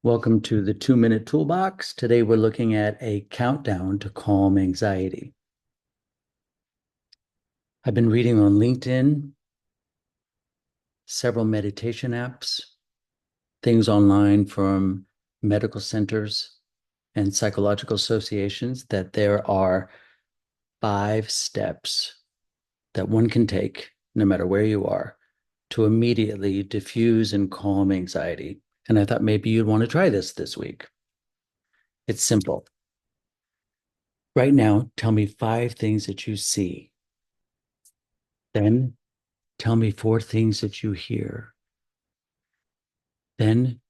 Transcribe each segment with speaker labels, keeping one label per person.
Speaker 1: Welcome to the 2-Minute Toolbox. Today we're looking at a countdown to calm anxiety. I've been reading on LinkedIn, several meditation apps, things online from medical centers and psychological associations that there are 5 steps that one can take, no matter where you are, to immediately diffuse and calm anxiety. And I thought maybe you'd want to try this week. It's simple. Right now, tell me 5 things that you see. Then tell me 4 things that you hear. Then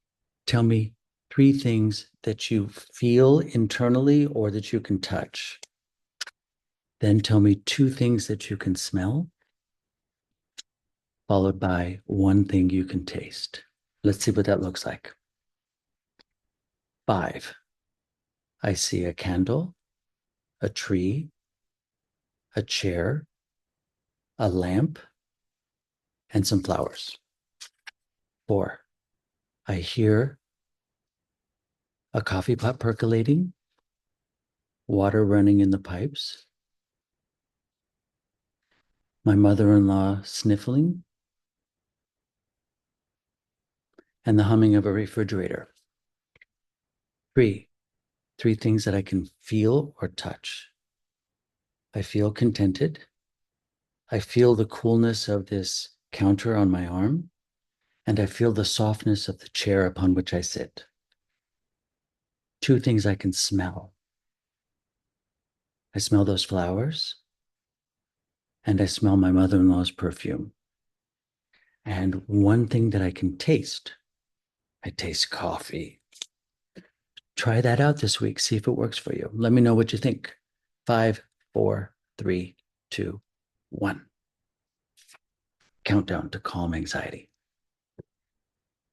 Speaker 1: tell me 3 things that you feel internally or that you can touch. Then tell me 2 things that you can smell, followed by 1 thing you can taste. Let's see what that looks like. 5. I see a candle, a tree, a chair, a lamp, and some flowers. 4. I hear a coffee pot percolating, water running in the pipes, my mother-in-law sniffling, and the humming of a refrigerator. 3 things that I can feel or touch. I feel contented. I feel the coolness of this counter on my arm, and I feel the softness of the chair upon which I sit. 2 things I can smell. I smell those flowers, and I smell my mother-in-law's perfume. And 1 thing that I can taste. I taste coffee. Try that out this week. See if it works for you. Let me know what you think. 5, 4, 3, 2, 1. Countdown to calm anxiety.